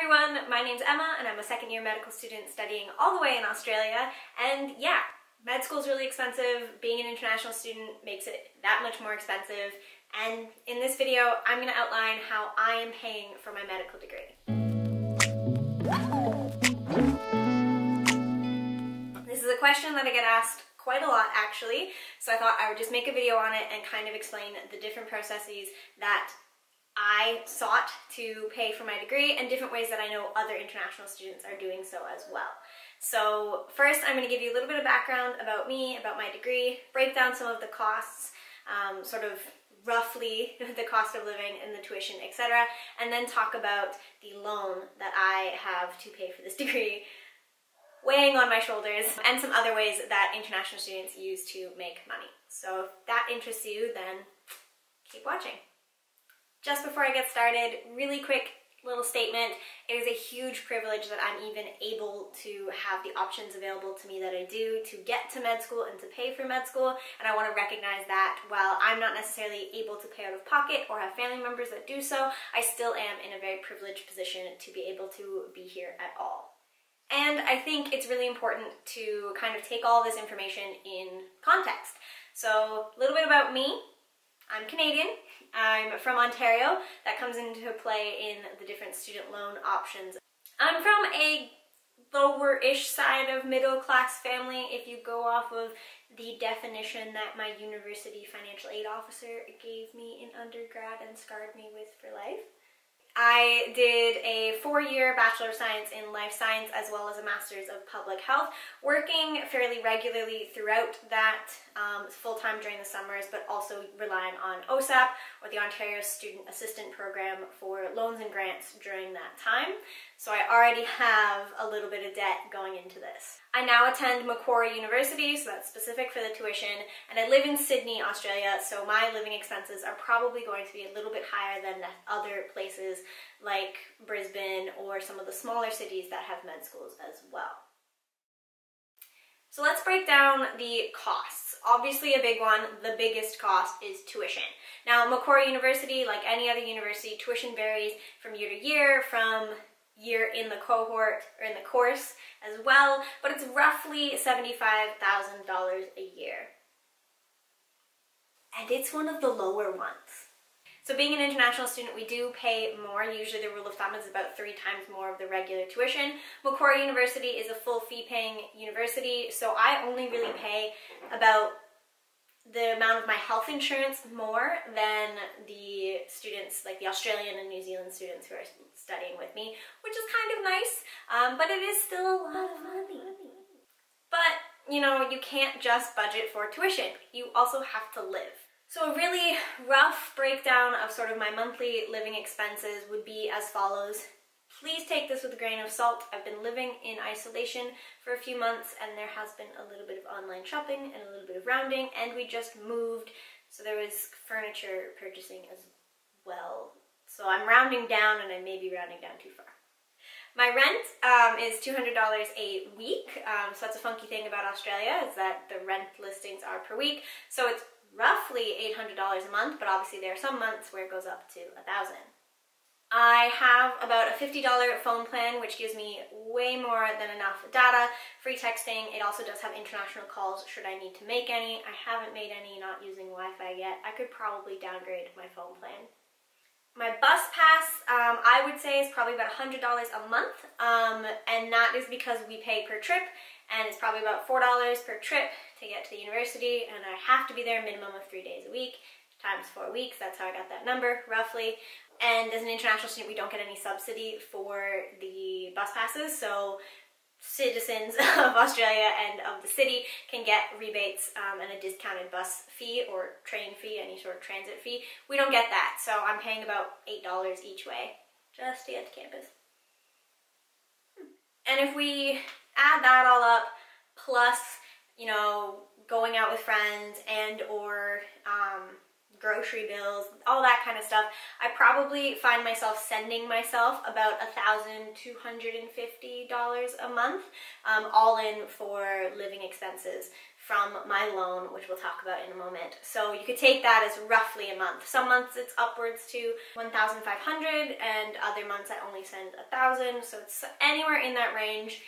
everyone, my name's Emma and I'm a second-year medical student studying all the way in Australia, and yeah, med school is really expensive. Being an international student makes it that much more expensive, and in this video I'm going to outline how I am paying for my medical degree. This is a question that I get asked quite a lot actually, so I thought I would just make a video on it and kind of explain the different processes that I sought to pay for my degree and different ways that I know other international students are doing so as well. So first I'm going to give you a little bit of background about me, about my degree, break down some of the costs, sort of roughly the cost of living and the tuition, etc., and then talk about the loan that I have to pay for this degree weighing on my shoulders, and some other ways that international students use to make money. So if that interests you, then keep watching. Just before I get started, really quick little statement. It is a huge privilege that I'm even able to have the options available to me that I do to get to med school and to pay for med school, and I want to recognize that while I'm not necessarily able to pay out of pocket or have family members that do so, I still am in a very privileged position to be able to be here at all. And I think it's really important to kind of take all this information in context. So a little bit about me. I'm Canadian. I'm from Ontario. That comes into play in the different student loan options. I'm from a lower-ish side of middle-class family if you go off of the definition that my university financial aid officer gave me in undergrad and scarred me with for life. I did a 4-year Bachelor of Science in Life Science as well as a Master's of Public Health, working fairly regularly throughout that, full-time during the summers, but also relying on OSAP, or the Ontario Student Assistant Program, for loans and grants during that time. So I already have a little bit of debt going into this. I now attend Macquarie University, so that's specific for the tuition, and I live in Sydney, Australia, so my living expenses are probably going to be a little bit higher than other places like Brisbane or some of the smaller cities that have med schools as well. So let's break down the costs. Obviously a big one, the biggest cost is tuition. Now Macquarie University, like any other university, tuition varies from year to year, from year in the cohort or in the course as well, but it's roughly $75,000 a year. And it's one of the lower ones. So being an international student, we do pay more. Usually the rule of thumb is about 3 times more of the regular tuition. Macquarie University is a full fee-paying university, so I only really pay about the amount of my health insurance more than the students, like the Australian and New Zealand students who are studying with me, which is kind of nice, but it is still a lot of money. But, you know, you can't just budget for tuition. You also have to live. So a really rough breakdown of sort of my monthly living expenses would be as follows. Please take this with a grain of salt. I've been living in isolation for a few months and there has been a little bit of online shopping and a little bit of rounding, and we just moved, so there was furniture purchasing as well. So I'm rounding down, and I may be rounding down too far. My rent is $200 a week, so that's a funky thing about Australia, is that the rent listings are per week, so it's roughly $800 a month, but obviously there are some months where it goes up to $1,000. I have about a $50 phone plan, which gives me way more than enough data, free texting. It also does have international calls should I need to make any. I haven't made any, not using Wi-Fi yet. I could probably downgrade my phone plan. My bus pass, I would say, is probably about $100 a month, and that is because we pay per trip, and it's probably about $4 per trip to get to the university, and I have to be there a minimum of 3 days a week, times 4 weeks. That's how I got that number, roughly. And as an international student, we don't get any subsidy for the bus passes, so citizens of Australia and of the city can get rebates and a discounted bus fee or train fee, any sort of transit fee. We don't get that, so I'm paying about $8 each way just to get to campus. And if we add that all up, plus, you know, going out with friends and or grocery bills, all that kind of stuff, I probably find myself sending myself about $1,250 a month, all in for living expenses from my loan, which we'll talk about in a moment. So you could take that as roughly a month. Some months it's upwards to 1,500 and other months I only send 1,000. So it's anywhere in that range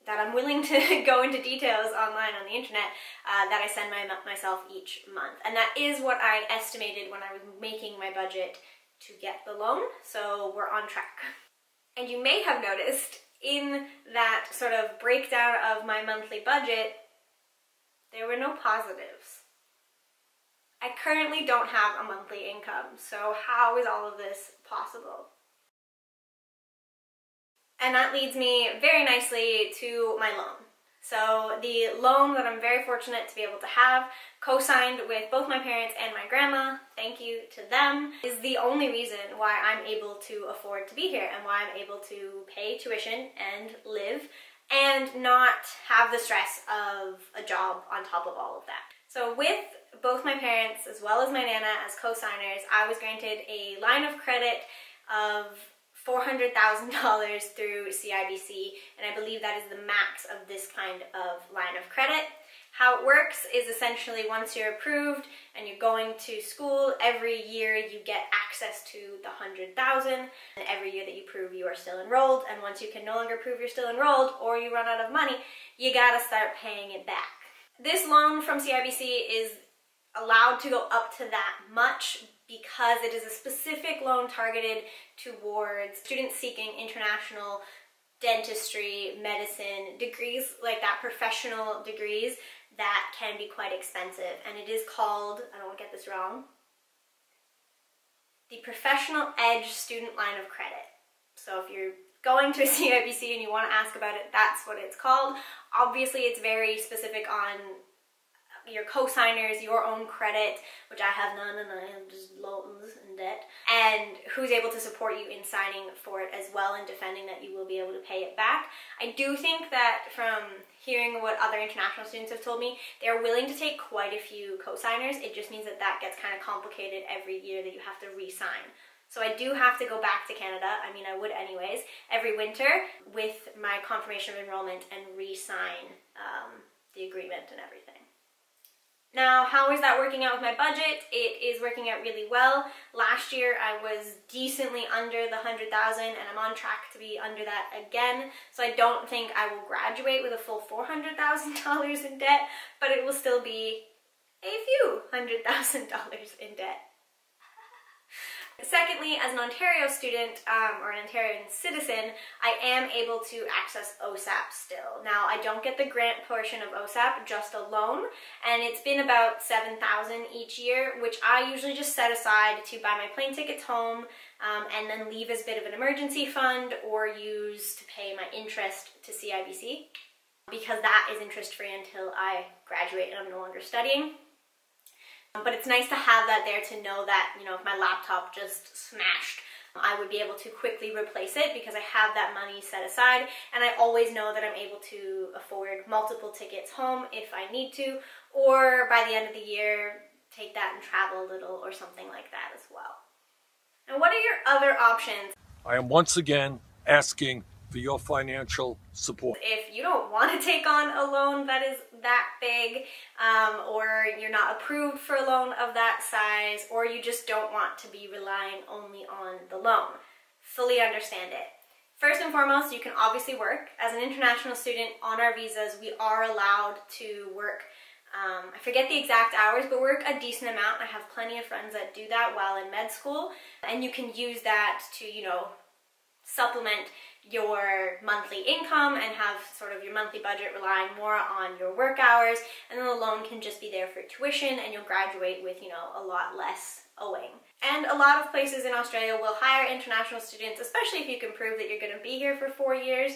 that I'm willing to go into details online on the internet that I send myself each month. And that is what I estimated when I was making my budget to get the loan. So we're on track. And you may have noticed in that sort of breakdown of my monthly budget, there were no positives. I currently don't have a monthly income, so how is all of this possible? And that leads me very nicely to my loan. So the loan that I'm very fortunate to be able to have, co-signed with both my parents and my grandma, thank you to them, is the only reason why I'm able to afford to be here and why I'm able to pay tuition and live and not have the stress of a job on top of all of that. So with both my parents as well as my Nana as co-signers, I was granted a line of credit of $400,000 through CIBC, and I believe that is the max of this kind of line of credit. How it works is essentially once you're approved and you're going to school, every year you get access to the $100,000, and every year that you prove you are still enrolled, and once you can no longer prove you're still enrolled or you run out of money, you gotta start paying it back. This loan from CIBC is allowed to go up to that much because it is a specific loan targeted towards students seeking international dentistry, medicine degrees, like that, professional degrees that can be quite expensive. And it is called, I don't want to get this wrong, the Professional Edge Student Line of Credit. So if you're going to a CIBC and you want to ask about it, that's what it's called. Obviously it's very specific on your co-signers, your own credit, which I have none and I am just loans in debt, and who's able to support you in signing for it as well and defending that you will be able to pay it back. I do think that from hearing what other international students have told me, they're willing to take quite a few co-signers. It just means that that gets kind of complicated every year that you have to re-sign. So I do have to go back to Canada, I mean I would anyways, every winter with my confirmation of enrollment and re-sign the agreement and everything. Now, how is that working out with my budget? It is working out really well. Last year I was decently under the $100,000 and I'm on track to be under that again. So I don't think I will graduate with a full $400,000 in debt, but it will still be a few $100,000 in debt. Secondly, as an Ontario student or an Ontarian citizen, I am able to access OSAP still. Now, I don't get the grant portion of OSAP, just a loan, and it's been about $7,000 each year, which I usually just set aside to buy my plane tickets home and then leave as a bit of an emergency fund or use to pay my interest to CIBC, because that is interest-free until I graduate and I'm no longer studying. But it's nice to have that there to know that, you know, if my laptop just smashed, I would be able to quickly replace it because I have that money set aside, and I always know that I'm able to afford multiple tickets home if I need to, or by the end of the year, take that and travel a little or something like that as well. And what are your other options? I am once again asking for your financial support. If you don't want to take on a loan that is that big, or you're not approved for a loan of that size, or you just don't want to be relying only on the loan, fully understand it. First and foremost, you can obviously work. As an international student on our visas, we are allowed to work, I forget the exact hours, but work a decent amount. I have plenty of friends that do that while in med school, and you can use that to, you know, supplement your monthly income and have sort of your monthly budget relying more on your work hours, and then the loan can just be there for tuition and you'll graduate with, you know, a lot less owing. And a lot of places in Australia will hire international students, especially if you can prove that you're going to be here for 4 years,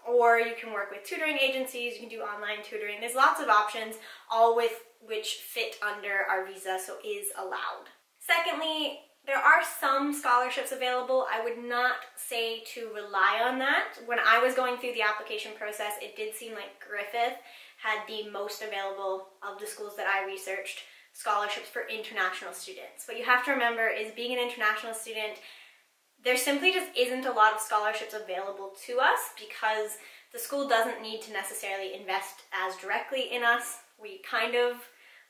or you can work with tutoring agencies, you can do online tutoring. There's lots of options, all with which fit under our visa, so is allowed. Secondly, there are some scholarships available. I would not say to rely on that. When I was going through the application process, it did seem like Griffith had the most available of the schools that I researched scholarships for international students. What you have to remember is, being an international student, there simply just isn't a lot of scholarships available to us because the school doesn't need to necessarily invest as directly in us We kind of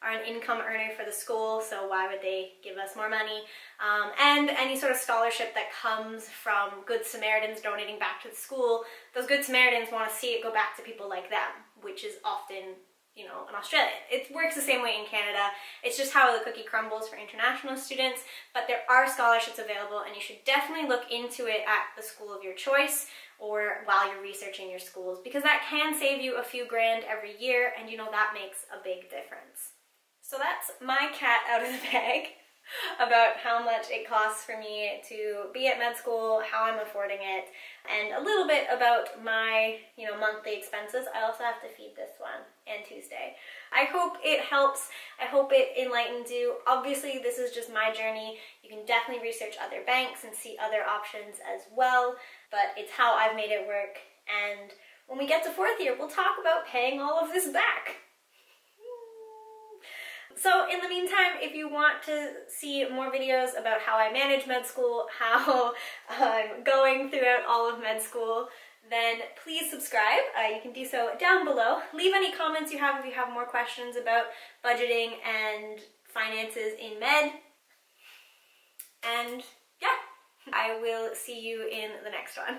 are an income earner for the school, so why would they give us more money? And any sort of scholarship that comes from Good Samaritans donating back to the school, those Good Samaritans want to see it go back to people like them, which is often, you know, in Australia. It works the same way in Canada. It's just how the cookie crumbles for international students, but there are scholarships available, and you should definitely look into it at the school of your choice or while you're researching your schools, because that can save you a few grand every year, and you know, that makes a big difference. So that's my cat out of the bag about how much it costs for me to be at med school, how I'm affording it, and a little bit about my, you know, monthly expenses. I also have to feed this one and Tuesday. I hope it helps. I hope it enlightens you. Obviously, this is just my journey. You can definitely research other banks and see other options as well, but it's how I've made it work. And when we get to 4th year, we'll talk about paying all of this back. So in the meantime, if you want to see more videos about how I manage med school, how I'm going throughout all of med school, then please subscribe. You can do so down below. Leave any comments you have if you have more questions about budgeting and finances in med. And yeah, I will see you in the next one.